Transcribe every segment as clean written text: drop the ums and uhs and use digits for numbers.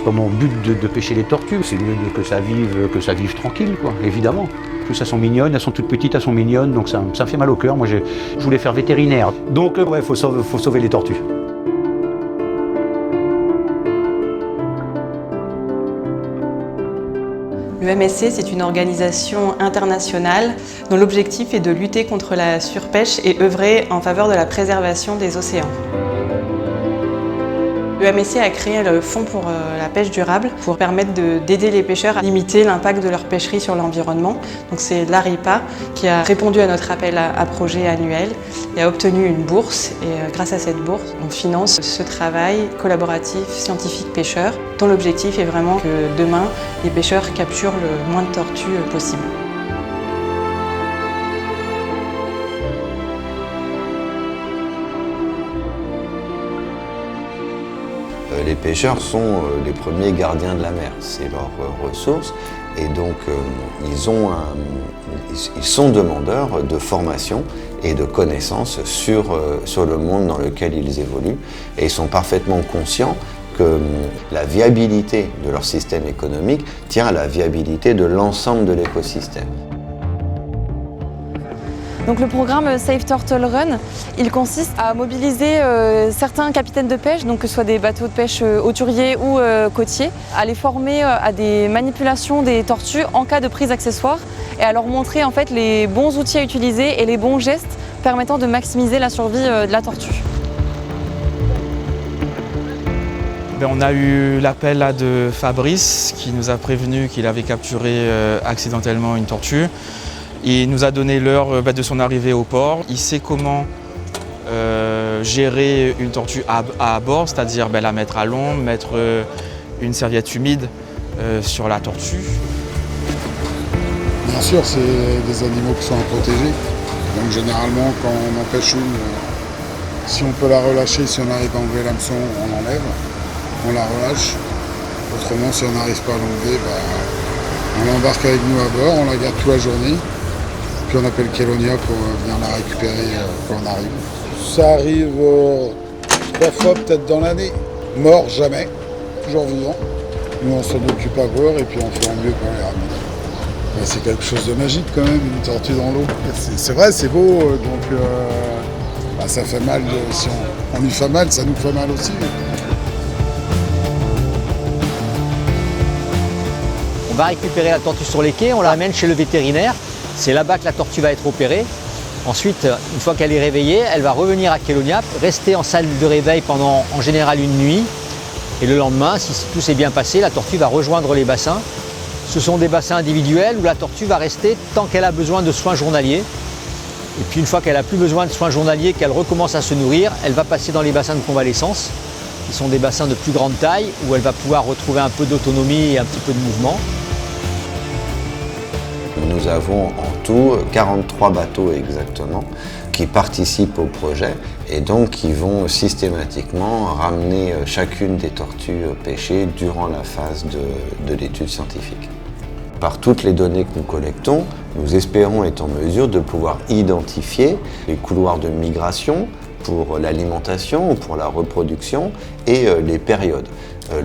C'est pas mon but de pêcher les tortues, c'est mieux que ça vive tranquille, quoi, évidemment. En plus, elles sont mignonnes, elles sont toutes petites, elles sont mignonnes, donc ça me fait mal au cœur. Moi, je voulais faire vétérinaire. Donc, ouais, faut sauver les tortues. L'UMSC, c'est une organisation internationale dont l'objectif est de lutter contre la surpêche et œuvrer en faveur de la préservation des océans. L'UMSC a créé le Fonds pour la pêche durable pour permettre d'aider les pêcheurs à limiter l'impact de leur pêcherie sur l'environnement. Donc c'est l'ARIPA qui a répondu à notre appel à projet annuel et a obtenu une bourse. Et grâce à cette bourse, on finance ce travail collaboratif scientifique pêcheur dont l'objectif est vraiment que demain, les pêcheurs capturent le moins de tortues possible. Les pêcheurs sont les premiers gardiens de la mer, c'est leur ressource et donc ils sont demandeurs de formation et de connaissances sur le monde dans lequel ils évoluent et ils sont parfaitement conscients que la viabilité de leur système économique tient à la viabilité de l'ensemble de l'écosystème. Donc le programme Safe Turtle Run, il consiste à mobiliser certains capitaines de pêche, donc que ce soit des bateaux de pêche hauturiers ou côtiers, à les former à des manipulations des tortues en cas de prise accessoire et à leur montrer en fait les bons outils à utiliser et les bons gestes permettant de maximiser la survie de la tortue. On a eu l'appel là de Fabrice qui nous a prévenu qu'il avait capturé accidentellement une tortue. Il nous a donné l'heure de son arrivée au port. Il sait comment gérer une tortue à bord, c'est-à-dire la mettre à l'ombre, mettre une serviette humide sur la tortue. Bien sûr, c'est des animaux qui sont à protéger. Donc généralement, quand on en pêche une, si on peut la relâcher, si on arrive à enlever l'hameçon, on l'enlève, on la relâche. Autrement, si on n'arrive pas à l'enlever, on l'embarque avec nous à bord, on la garde toute la journée. Puis on appelle Kelonia pour venir la récupérer quand on arrive. Ça arrive 3 fois peut-être dans l'année. Mort, jamais. Toujours vivant. Nous on s'en occupe à bord et puis on fait en mieux pour les ramener. C'est quelque chose de magique quand même, une tortue dans l'eau. C'est vrai, c'est beau, donc ça fait mal. Si on lui fait mal, ça nous fait mal aussi. On va récupérer la tortue sur les quais, on la ramène chez le vétérinaire. C'est là-bas que la tortue va être opérée. Ensuite, une fois qu'elle est réveillée, elle va revenir à Kelonia, rester en salle de réveil pendant en général une nuit. Et le lendemain, si tout s'est bien passé, la tortue va rejoindre les bassins. Ce sont des bassins individuels où la tortue va rester tant qu'elle a besoin de soins journaliers. Et puis une fois qu'elle n'a plus besoin de soins journaliers, qu'elle recommence à se nourrir, elle va passer dans les bassins de convalescence, qui sont des bassins de plus grande taille, où elle va pouvoir retrouver un peu d'autonomie et un petit peu de mouvement. Nous avons en tout 43 bateaux exactement qui participent au projet et donc qui vont systématiquement ramener chacune des tortues pêchées durant la phase de l'étude scientifique. Par toutes les données que nous collectons, nous espérons être en mesure de pouvoir identifier les couloirs de migration pour l'alimentation ou pour la reproduction et les périodes.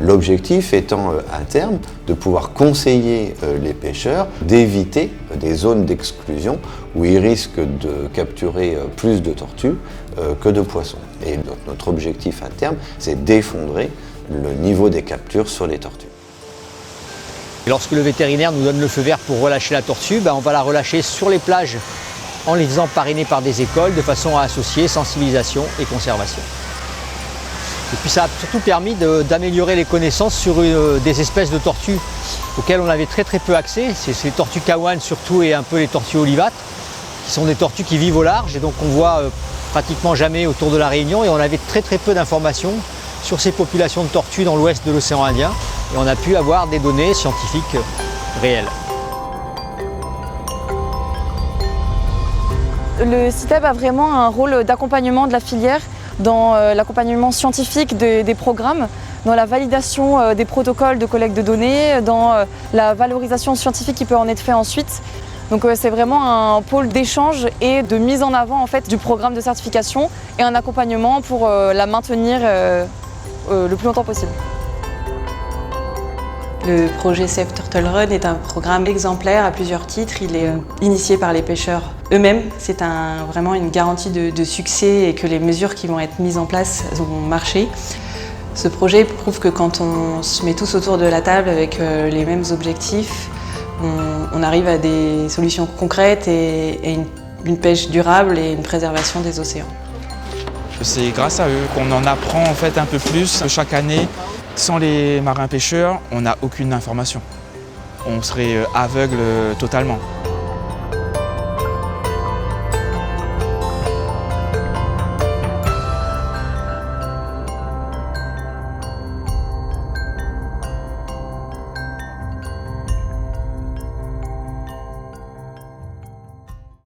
L'objectif étant à terme de pouvoir conseiller les pêcheurs d'éviter des zones d'exclusion où ils risquent de capturer plus de tortues que de poissons. Et notre objectif à terme, c'est d'effondrer le niveau des captures sur les tortues. Et lorsque le vétérinaire nous donne le feu vert pour relâcher la tortue, on va la relâcher sur les plages en les faisant parrainer par des écoles de façon à associer sensibilisation et conservation. Et puis ça a surtout permis d'améliorer les connaissances sur des espèces de tortues auxquelles on avait très peu accès. C'est les tortues kawan surtout et un peu les tortues olivates, qui sont des tortues qui vivent au large et donc on voit pratiquement jamais autour de la Réunion et on avait très peu d'informations sur ces populations de tortues dans l'ouest de l'océan Indien et on a pu avoir des données scientifiques réelles. Le CITEB a vraiment un rôle d'accompagnement de la filière dans l'accompagnement scientifique des programmes, dans la validation des protocoles de collecte de données, dans la valorisation scientifique qui peut en être fait ensuite. Donc c'est vraiment un pôle d'échange et de mise en avant en fait, du programme de certification et un accompagnement pour la maintenir le plus longtemps possible. Le projet Safe Turtle Run est un programme exemplaire à plusieurs titres. Il est initié par les pêcheurs eux-mêmes. C'est vraiment une garantie de succès et que les mesures qui vont être mises en place vont marcher. Ce projet prouve que quand on se met tous autour de la table avec les mêmes objectifs, on arrive à des solutions concrètes et une pêche durable et une préservation des océans. C'est grâce à eux qu'on en apprend en fait un peu plus chaque année. Sans les marins pêcheurs, on n'a aucune information. On serait aveugle totalement.